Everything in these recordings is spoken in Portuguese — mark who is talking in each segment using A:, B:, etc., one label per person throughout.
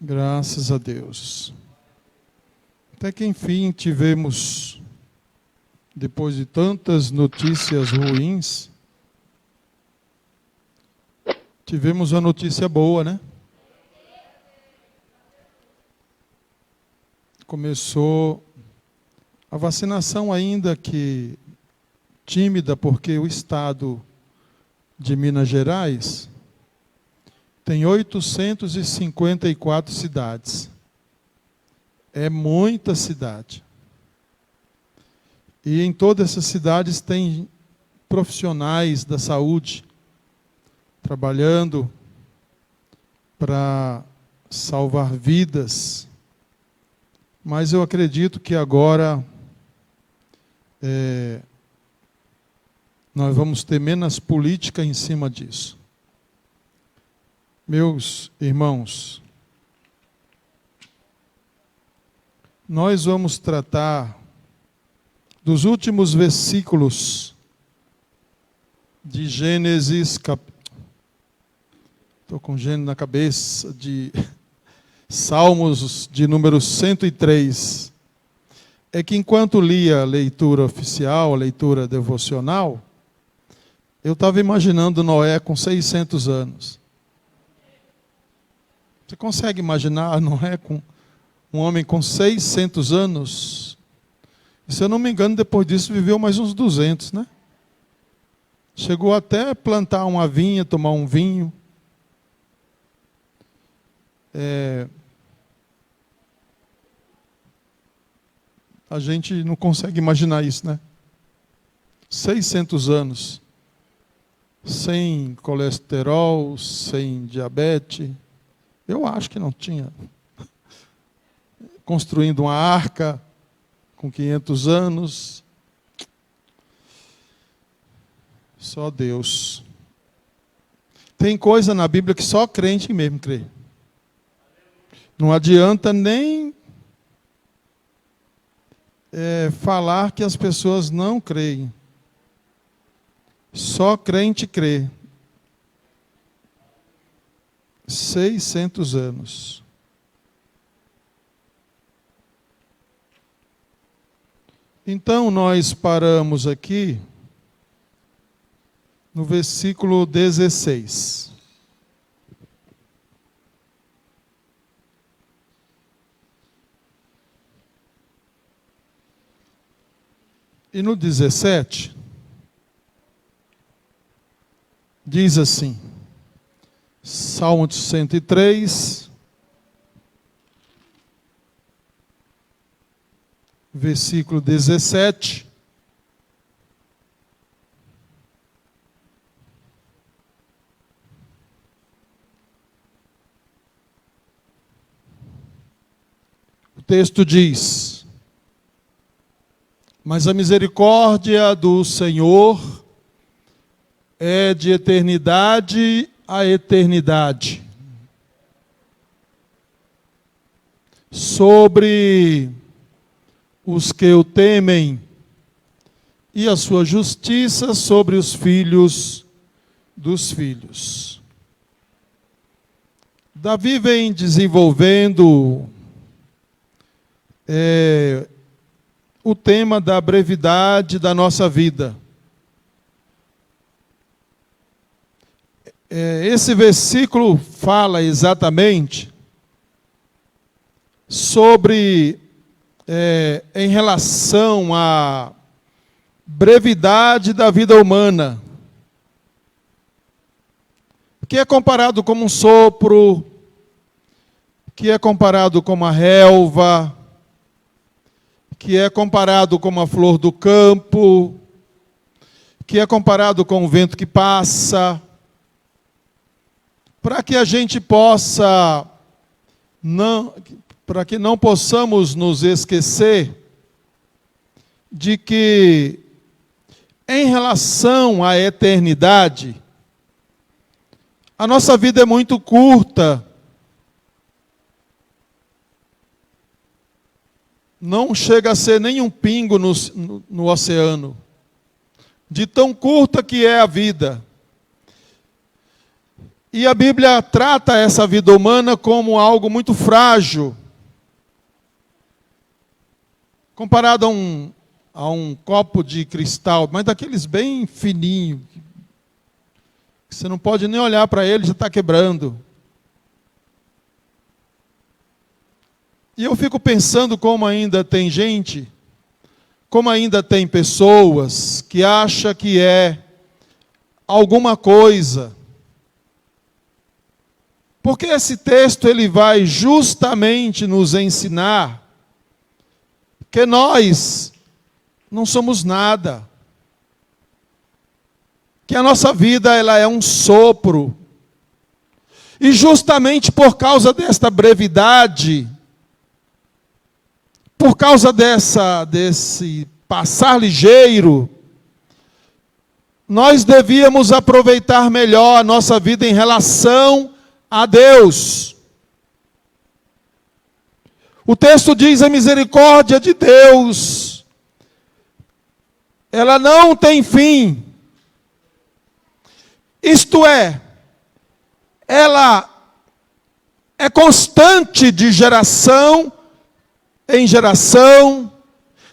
A: Graças a Deus. Até que enfim tivemos, depois de tantas notícias ruins, tivemos uma notícia boa, né? Começou a vacinação, ainda que tímida, porque o estado de Minas Gerais tem 854 cidades. É muita cidade. E em todas essas cidades tem profissionais da saúde trabalhando para salvar vidas. Mas eu acredito que agora nós vamos ter menos política em cima disso. Meus irmãos, nós vamos tratar dos últimos versículos de Gênesis, estou com Gênesis na cabeça, de Salmos de número 103. É que enquanto lia a leitura oficial, a leitura devocional, eu estava imaginando Noé com 600 anos. Você consegue imaginar Noé com um homem com 600 anos? E, se eu não me engano, depois disso viveu mais uns 200, né? Chegou até plantar uma vinha, tomar um vinho. A gente não consegue imaginar isso, né? 600 anos. Sem colesterol, sem diabetes. Eu acho que não tinha. Construindo uma arca com 500 anos. Só Deus. Tem coisa na Bíblia que só crente mesmo crê. Não adianta nem falar que as pessoas não creem. Só crente crê. 600 anos. Então, nós paramos aqui no versículo 16. E no 17, diz assim, Salmo 103, versículo 17. O texto diz: mas a misericórdia do Senhor é de eternidade a eternidade sobre os que o temem, e a sua justiça sobre os filhos dos filhos. Davi vem desenvolvendo o tema da brevidade da nossa vida. Esse versículo fala exatamente sobre, em relação à brevidade da vida humana, que é comparado como um sopro, que é comparado como a relva, que é comparado como a flor do campo, que é comparado com o vento que passa, para que a gente possa, para que não possamos nos esquecer de que, em relação à eternidade, a nossa vida é muito curta. Não chega a ser nem um pingo no oceano, de tão curta que é a vida. E a Bíblia trata essa vida humana como algo muito frágil. Comparado a um copo de cristal, mas daqueles bem fininho, que você não pode nem olhar para ele, já está quebrando. E eu fico pensando como ainda tem gente, como ainda tem pessoas que acham que é alguma coisa. Porque esse texto ele vai justamente nos ensinar que nós não somos nada. Que a nossa vida ela é um sopro. E justamente por causa desta brevidade, por causa desse passar ligeiro, nós devíamos aproveitar melhor a nossa vida em relação a Deus. O texto diz: a misericórdia de Deus, ela não tem fim. Isto é, ela é constante de geração em geração,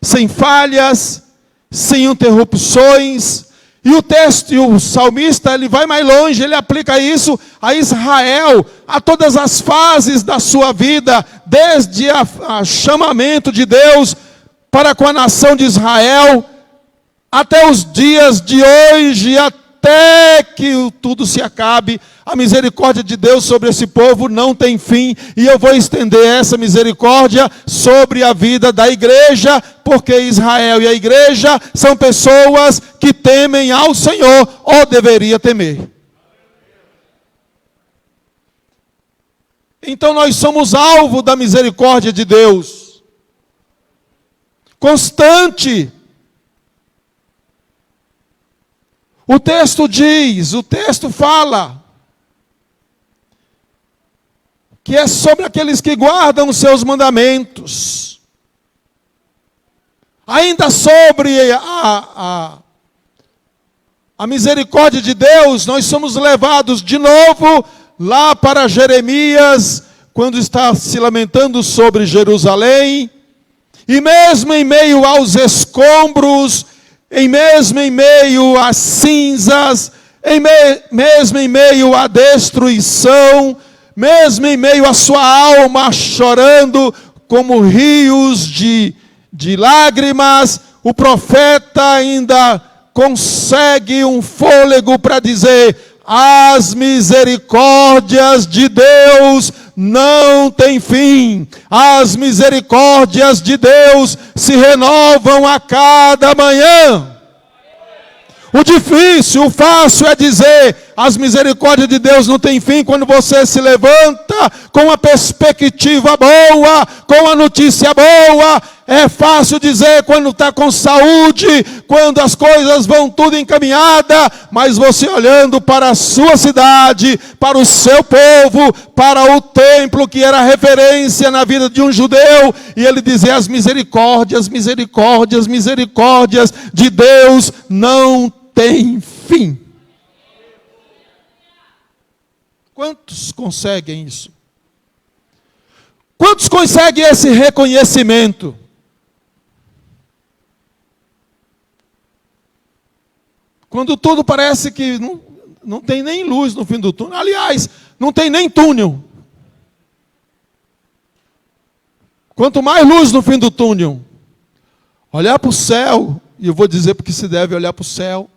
A: sem falhas, sem interrupções. E o texto, e o salmista, ele vai mais longe, ele aplica isso a Israel, a todas as fases da sua vida, desde o chamamento de Deus para com a nação de Israel, até os dias de hoje, até que tudo se acabe. A misericórdia de Deus sobre esse povo não tem fim, e eu vou estender essa misericórdia sobre a vida da igreja, porque Israel e a igreja são pessoas que temem ao Senhor, ou deveria temer. Então nós somos alvo da misericórdia de Deus, constante. O texto diz, o texto fala, que é sobre aqueles que guardam os seus mandamentos. Ainda sobre a misericórdia de Deus, nós somos levados de novo lá para Jeremias, quando está se lamentando sobre Jerusalém, e mesmo em meio aos escombros, mesmo em meio às cinzas, mesmo em meio à destruição, mesmo em meio à sua alma chorando como rios de lágrimas, o profeta ainda consegue um fôlego para dizer: as misericórdias de Deus não têm fim, as misericórdias de Deus se renovam a cada manhã. O difícil, o fácil é dizer: as misericórdias de Deus não têm fim, quando você se levanta com uma perspectiva boa, com a notícia boa. É fácil dizer quando está com saúde, quando as coisas vão tudo encaminhada, mas você olhando para a sua cidade, para o seu povo, para o templo que era referência na vida de um judeu, e ele dizer: as misericórdias, misericórdias, misericórdias de Deus não tem fim. Quantos conseguem isso? Quantos conseguem esse reconhecimento? Quando tudo parece que não tem nem luz no fim do túnel. Aliás, não tem nem túnel. Quanto mais luz no fim do túnel, olhar para o céu, e eu vou dizer porque se deve olhar para o céu,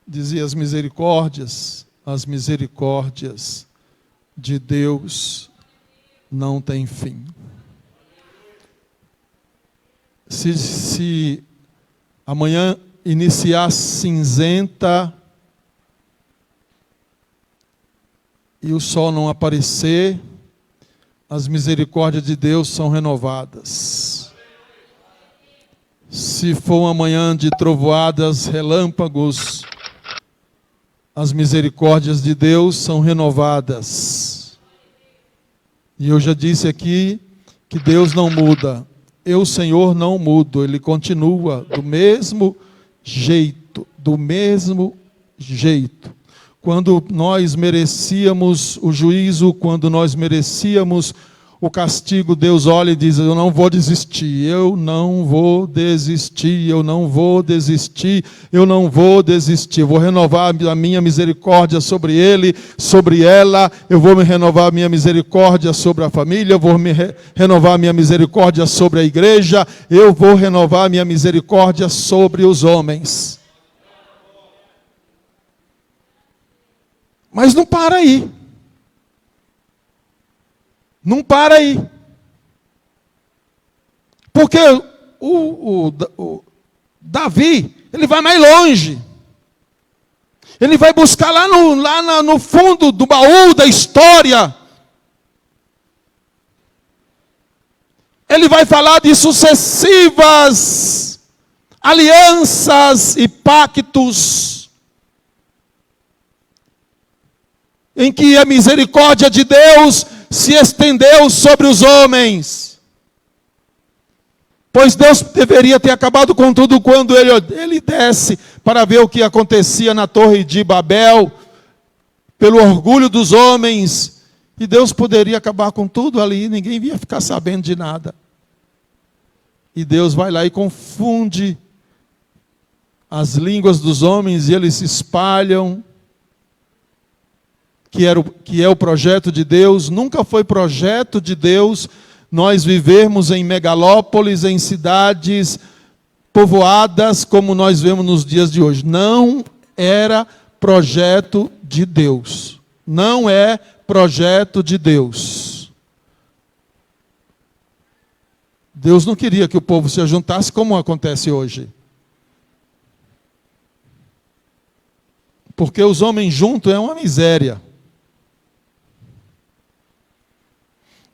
A: dizia: as misericórdias de Deus não têm fim. Se amanhã iniciar cinzenta e o sol não aparecer, as misericórdias de Deus são renovadas. Se for uma manhã de trovoadas, relâmpagos, as misericórdias de Deus são renovadas. E eu já disse aqui que Deus não muda. Eu, Senhor, não mudo. Ele continua do mesmo jeito, do mesmo jeito. quando nós merecíamos o juízo, quando nós merecíamos o castigo, Deus olha e diz: eu não vou desistir, eu não vou desistir, eu não vou desistir, eu não vou desistir. Eu vou renovar a minha misericórdia sobre ele, sobre ela. Eu vou me renovar a minha misericórdia sobre a família. Eu vou renovar a minha misericórdia sobre a igreja. Eu vou renovar a minha misericórdia sobre os homens. Mas não para aí. Não para aí. Porque o Davi, ele vai mais longe. Ele vai buscar lá no fundo do baú da história. Ele vai falar de sucessivas alianças e pactos, em que a misericórdia de Deus se estendeu sobre os homens. Pois Deus deveria ter acabado com tudo quando ele desce para ver o que acontecia na Torre de Babel, pelo orgulho dos homens. E Deus poderia acabar com tudo ali, ninguém ia ficar sabendo de nada. E Deus vai lá e confunde as línguas dos homens e eles se espalham. Que é o projeto de Deus. Nunca foi projeto de Deus nós vivermos em megalópolis, em cidades povoadas como nós vemos nos dias de hoje. Não era projeto de Deus. Não é projeto de Deus. Deus não queria que o povo se ajuntasse como acontece hoje. Porque os homens juntos é uma miséria.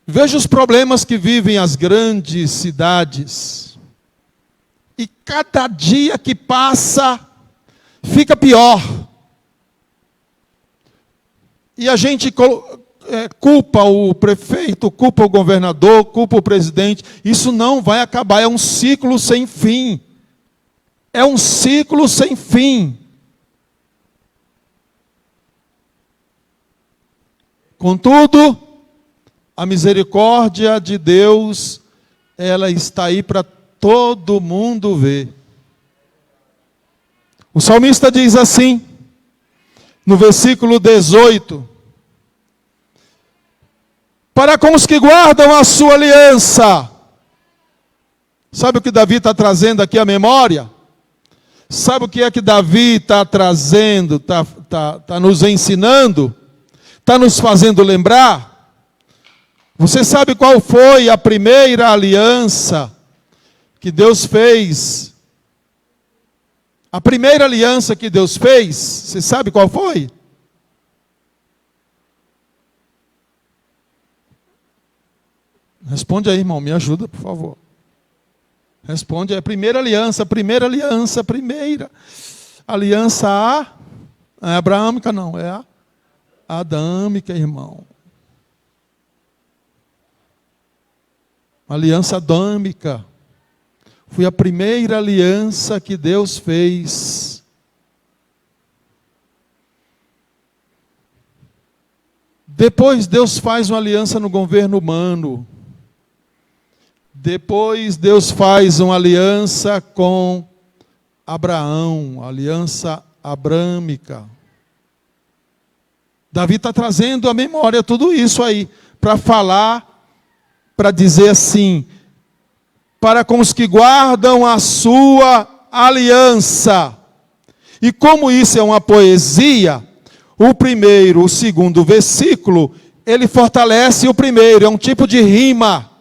A: Veja os problemas que vivem as grandes cidades. E cada dia que passa, fica pior. E a gente culpa o prefeito, culpa o governador, culpa o presidente. Isso não vai acabar, é um ciclo sem fim. É um ciclo sem fim. Contudo, a misericórdia de Deus, ela está aí para todo mundo ver. O salmista diz assim, no versículo 18: para com os que guardam a sua aliança. Sabe o que Davi está trazendo aqui à memória? Sabe o que é que Davi está trazendo, está nos ensinando? Está nos fazendo lembrar? Você sabe qual foi a primeira aliança que Deus fez? A primeira aliança que Deus fez, você sabe qual foi? Responde aí, irmão, me ajuda, por favor. Responde aí, primeira aliança. Aliança não é abraâmica não, é a adâmica, irmão. Aliança adâmica. Foi a primeira aliança que Deus fez. Depois Deus faz uma aliança no governo humano. Depois Deus faz uma aliança com Abraão, aliança abrâmica. Davi está trazendo à memória tudo isso aí, para falar, para dizer assim, para com os que guardam a sua aliança. E como isso é uma poesia, o segundo versículo, ele fortalece o primeiro, é um tipo de rima.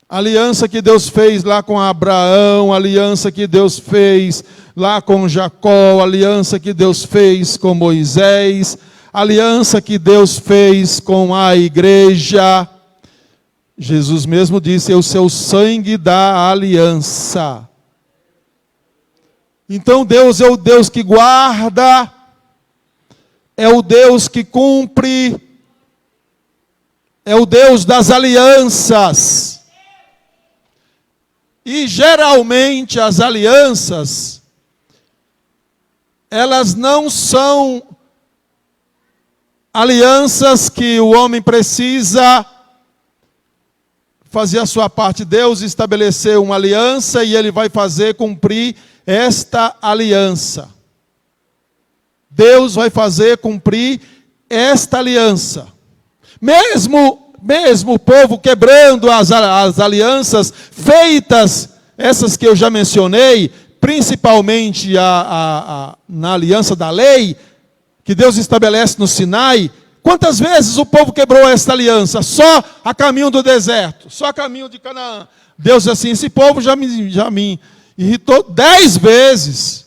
A: A aliança que Deus fez lá com Abraão, a aliança que Deus fez lá com Jacó, a aliança que Deus fez com Moisés, a aliança que Deus fez com a igreja. Jesus mesmo disse, é o seu sangue da aliança. Então Deus é o Deus que guarda, é o Deus que cumpre, é o Deus das alianças. E geralmente as alianças, elas não são alianças que o homem precisa fazer a sua parte. Deus estabeleceu uma aliança e ele vai fazer cumprir esta aliança. Deus vai fazer cumprir esta aliança. Mesmo o povo quebrando as alianças feitas, essas que eu já mencionei, principalmente na aliança da lei, que Deus estabelece no Sinai, quantas vezes o povo quebrou esta aliança? Só a caminho do deserto, só a caminho de Canaã. Deus assim, esse povo já me irritou 10 vezes.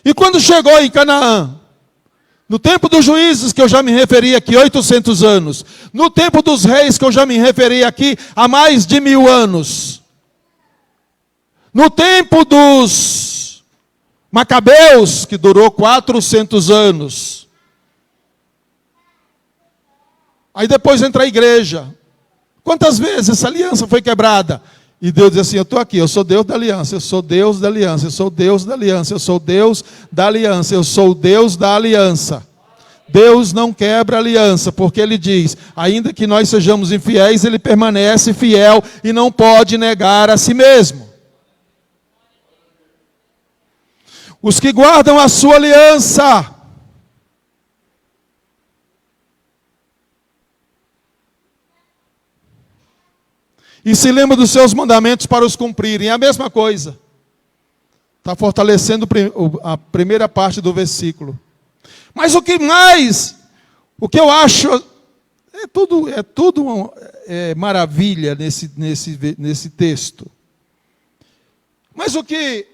A: E quando chegou em Canaã, no tempo dos juízes, que eu já me referi aqui, 800 anos. No tempo dos reis, que eu já me referi aqui, há mais de 1000 anos. No tempo dos Macabeus, que durou 400 anos. Aí depois entra a igreja. Quantas vezes essa aliança foi quebrada? E Deus diz assim, eu estou aqui, eu sou Deus da aliança, eu sou Deus da aliança, eu sou Deus da aliança, eu sou Deus da aliança, eu sou Deus da aliança. Deus não quebra aliança, porque Ele diz, ainda que nós sejamos infiéis, Ele permanece fiel e não pode negar a si mesmo. Os que guardam a sua aliança, e se lembra dos seus mandamentos para os cumprirem. É a mesma coisa. Está fortalecendo a primeira parte do versículo. Mas o que eu acho, é tudo maravilha nesse texto. Mas o que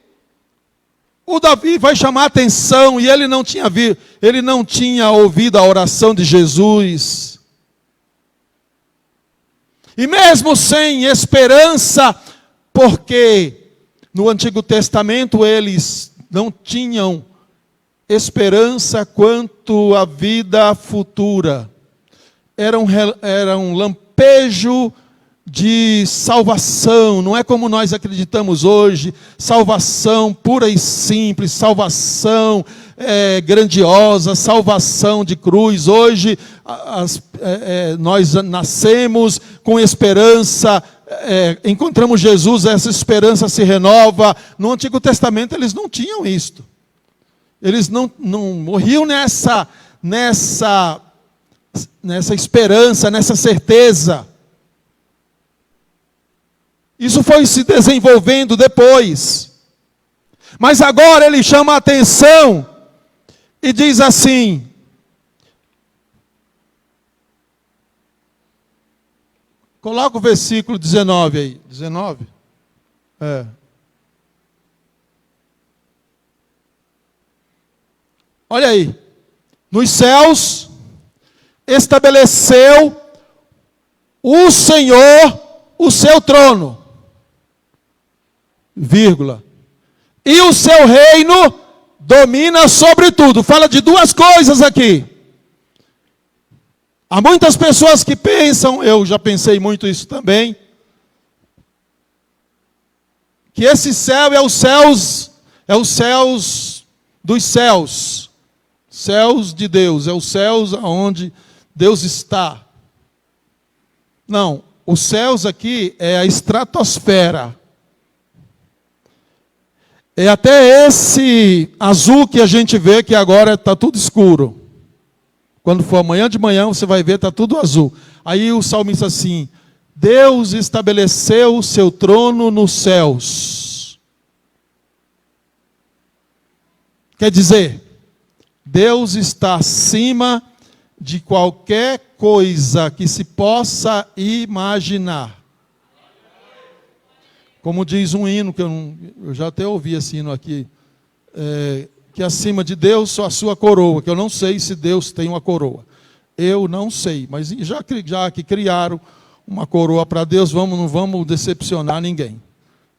A: o Davi vai chamar a atenção, e ele não tinha ouvido a oração de Jesus. E mesmo sem esperança, porque no Antigo Testamento eles não tinham esperança quanto à vida futura. Era um lampejo de salvação, não é como nós acreditamos hoje, salvação pura e simples, salvação grandiosa, salvação de cruz. Hoje nós nascemos com esperança, encontramos Jesus, essa esperança se renova. No Antigo Testamento eles não tinham isto. Eles não morriam nessa esperança, nessa certeza. Isso foi se desenvolvendo depois. Mas agora ele chama a atenção e diz assim: coloca o versículo 19 aí. 19? Olha aí. Nos céus estabeleceu o Senhor o seu trono, vírgula, e o seu reino domina sobre tudo. Fala de duas coisas aqui. Há muitas pessoas que pensam, eu já pensei muito isso também, que esse céu é os céus dos céus, céus de Deus, é os céus onde Deus está. Não, os céus aqui é a estratosfera. É até esse azul que a gente vê, que agora está tudo escuro. Quando for amanhã de manhã, você vai ver, está tudo azul. Aí o salmista assim: Deus estabeleceu o seu trono nos céus. Quer dizer, Deus está acima de qualquer coisa que se possa imaginar. Como diz um hino, que eu já até ouvi esse hino aqui, que acima de Deus só a sua coroa, que eu não sei se Deus tem uma coroa. Eu não sei, mas já que criaram uma coroa para Deus, não vamos decepcionar ninguém.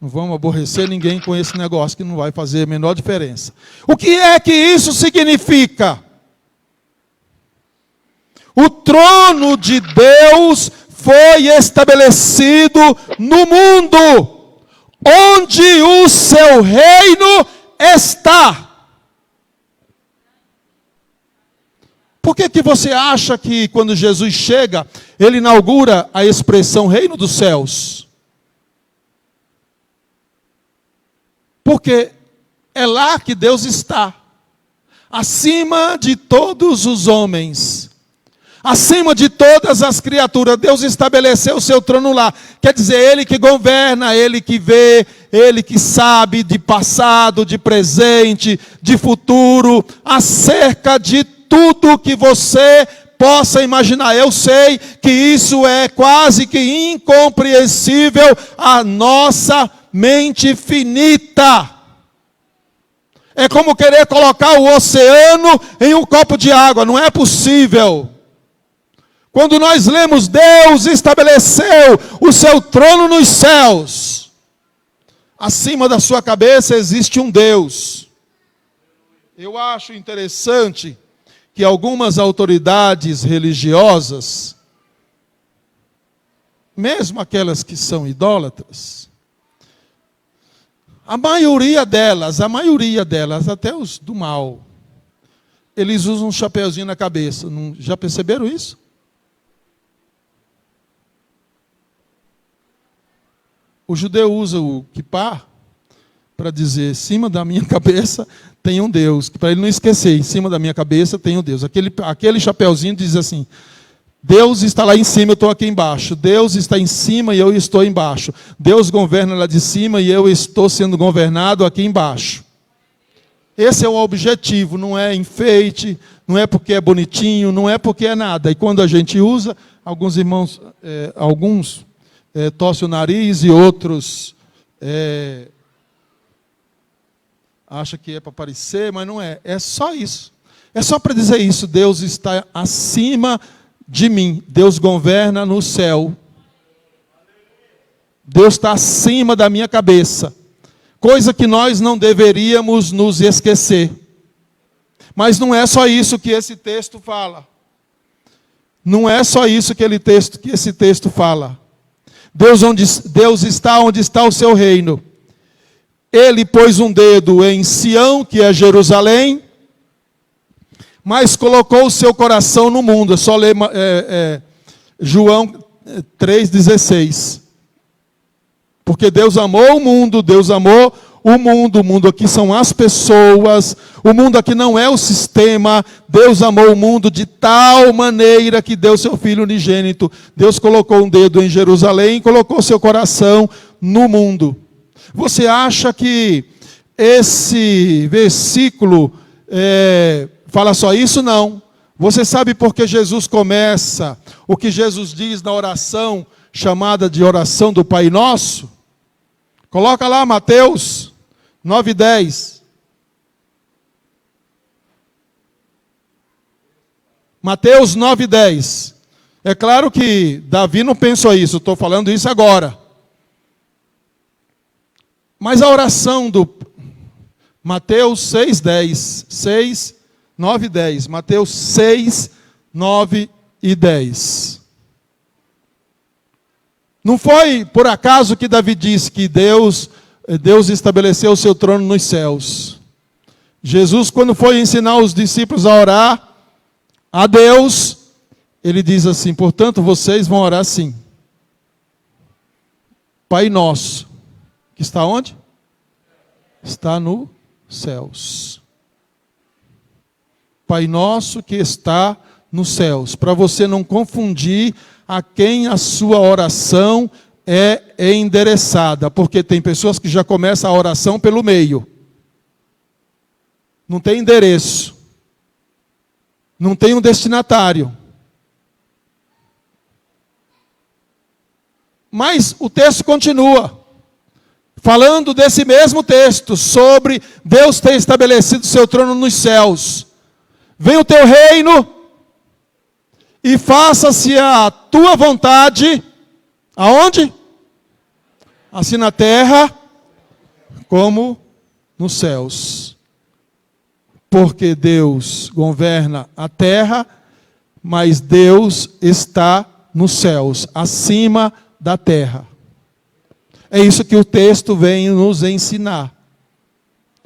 A: Não vamos aborrecer ninguém com esse negócio que não vai fazer a menor diferença. O que é que isso significa? O trono de Deus foi estabelecido no mundo. onde o seu reino está. Por que você acha que quando Jesus chega, ele inaugura a expressão reino dos céus? Porque é lá que Deus está, acima de todos os homens, acima de todas as criaturas. Deus estabeleceu o seu trono lá. Quer dizer, Ele que governa, Ele que vê, Ele que sabe de passado, de presente, de futuro, acerca de tudo que você possa imaginar. Eu sei que isso é quase que incompreensível à nossa mente finita. É como querer colocar o oceano em um copo de água. Não é possível. Quando nós lemos, Deus estabeleceu o seu trono nos céus. Acima da sua cabeça existe um Deus. Eu acho interessante que algumas autoridades religiosas, mesmo aquelas que são idólatras, a maioria delas, até os do mal, eles usam um chapeuzinho na cabeça. Já perceberam isso? O judeu usa o kippah para dizer, em cima da minha cabeça tem um Deus. Para ele não esquecer, em cima da minha cabeça tem um Deus. Aquele chapeuzinho diz assim, Deus está lá em cima, eu estou aqui embaixo. Deus está em cima e eu estou embaixo. Deus governa lá de cima e eu estou sendo governado aqui embaixo. Esse é o objetivo, não é enfeite, não é porque é bonitinho, não é porque é nada. E quando a gente usa, alguns irmãos, torcem o nariz e outros acham que é para parecer, mas não é. É só isso. É só para dizer isso. Deus está acima de mim. Deus governa no céu. Deus está acima da minha cabeça. Coisa que nós não deveríamos nos esquecer. Mas não é só isso que esse texto fala. Não é só isso que esse texto fala. Deus está onde está o seu reino. Ele pôs um dedo em Sião, que é Jerusalém, mas colocou o seu coração no mundo. É só ler João 3,16. Porque Deus amou o mundo, o mundo aqui são as pessoas, o mundo aqui não é o sistema. Deus amou o mundo de tal maneira que deu seu Filho unigênito. Deus colocou um dedo em Jerusalém e colocou seu coração no mundo. Você acha que esse versículo fala só isso? Não. Você sabe por que Jesus começa o que Jesus diz na oração chamada de oração do Pai Nosso? Coloca lá Mateus 9:10. Mateus 9:10. É claro que Davi não pensou isso, estou falando isso agora. Mas a oração do Mateus 6:10, 9 e 10. Mateus 6, 9 e 10. Não foi por acaso que Davi disse que Deus estabeleceu o seu trono nos céus. Jesus, quando foi ensinar os discípulos a orar a Deus, ele diz assim, portanto, vocês vão orar assim. Pai nosso, que está onde? Está nos céus. Pai nosso que está nos céus. Para você não confundir a quem a sua oração é endereçada. Porque tem pessoas que já começam a oração pelo meio. Não tem endereço. Não tem um destinatário. Mas o texto continua. Falando desse mesmo texto, sobre Deus ter estabelecido seu trono nos céus. Venha o teu reino e faça-se a tua vontade, aonde? Assim na terra, como nos céus. Porque Deus governa a terra, mas Deus está nos céus, acima da terra. É isso que o texto vem nos ensinar.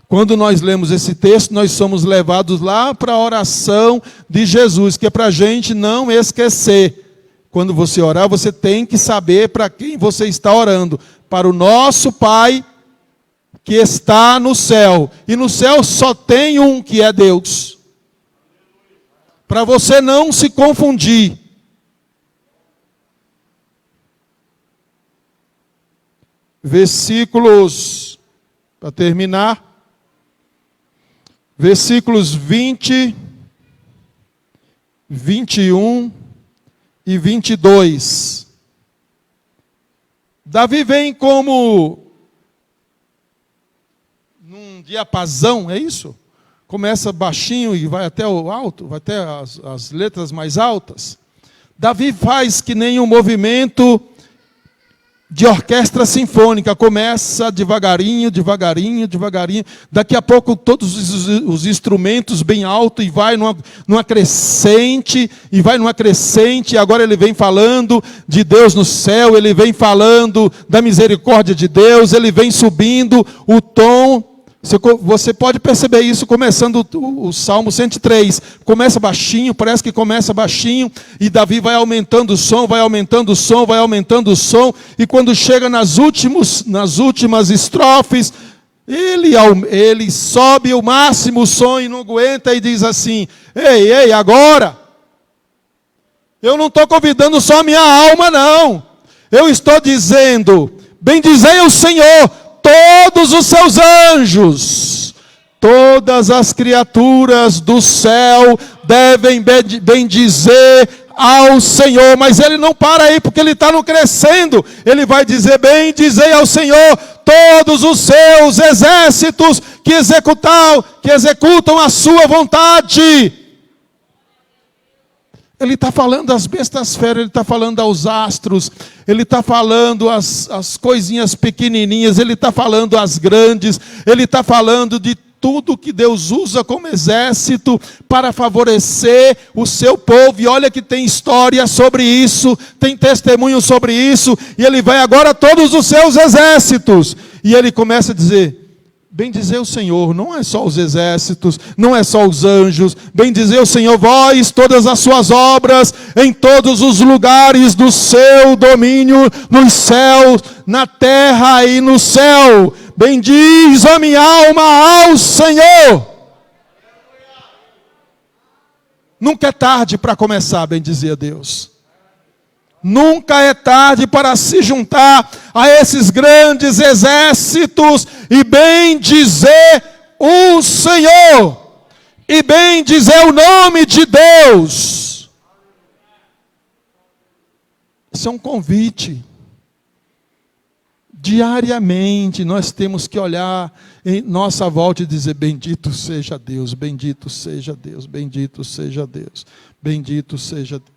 A: Quando nós lemos esse texto, nós somos levados lá para a oração de Jesus, que é para a gente não esquecer. Quando você orar, você tem que saber para quem você está orando. Para o nosso Pai que está no céu. E no céu só tem um, que é Deus. Para você não se confundir. Versículos, para terminar, versículos 20, 21 e 22. Davi vem como num diapasão, é isso? Começa baixinho e vai até o alto, vai até as letras mais altas. Davi faz que nem um movimento de orquestra sinfônica, começa devagarinho, devagarinho, devagarinho, daqui a pouco todos os instrumentos bem alto, e vai numa crescente, e agora ele vem falando de Deus no céu, ele vem falando da misericórdia de Deus, ele vem subindo o tom. Você pode perceber isso começando o Salmo 103. Começa baixinho, parece que começa baixinho, e Davi vai aumentando o som, vai aumentando o som, vai aumentando o som, e quando chega nas últimas estrofes, ele sobe o máximo som e não aguenta e diz assim: ei, agora, eu não estou convidando só a minha alma, não. Eu estou dizendo: bendizei o Senhor, todos os seus anjos, todas as criaturas do céu devem bendizer ao Senhor. Mas ele não para aí, porque ele está no crescendo. Ele vai dizer: bendizei ao Senhor todos os seus exércitos que executam a sua vontade. Ele está falando das bestas feras, ele está falando aos astros, ele está falando as coisinhas pequenininhas, ele está falando as grandes, ele está falando de tudo que Deus usa como exército para favorecer o seu povo. E olha que tem história sobre isso, tem testemunho sobre isso, e ele vai agora a todos os seus exércitos. E ele começa a dizer: bendizer o Senhor, não é só os exércitos, não é só os anjos. Bendizer o Senhor, vós, todas as suas obras, em todos os lugares do seu domínio, nos céus, na terra e no céu. Bendiz a minha alma ao Senhor. Nunca é tarde para começar a bendizer a Deus. Nunca é tarde para se juntar a esses grandes exércitos e bem dizer o Senhor, e bem dizer o nome de Deus. Isso é um convite. Diariamente nós temos que olhar em nossa volta e dizer: bendito seja Deus, bendito seja Deus, bendito seja Deus, bendito seja Deus.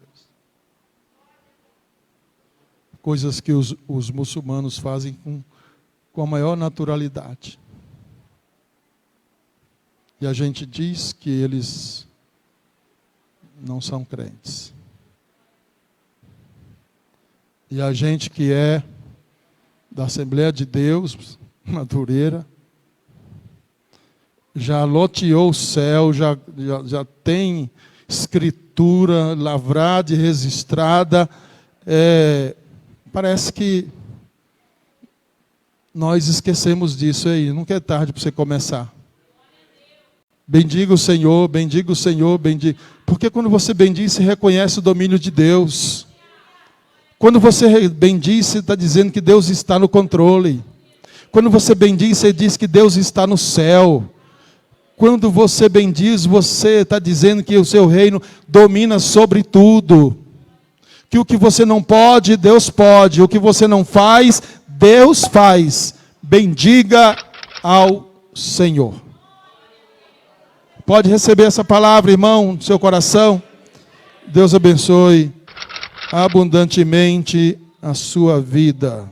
A: Coisas que os muçulmanos fazem com a maior naturalidade. E a gente diz que eles não são crentes. E a gente que é da Assembleia de Deus, Madureira, já loteou o céu, já tem escritura lavrada e registrada. Parece que nós esquecemos disso aí. Nunca é tarde para você começar. Bendiga o Senhor, bendiga o Senhor, bendiga. Porque quando você bendiz, você reconhece o domínio de Deus. Quando você bendiz, você está dizendo que Deus está no controle. Quando você bendiz, você diz que Deus está no céu. Quando você bendiz, você está dizendo que o seu reino domina sobre tudo. Que o que você não pode, Deus pode. O que você não faz, Deus faz. Bendiga ao Senhor. Pode receber essa palavra, irmão, no seu coração. Deus abençoe abundantemente a sua vida.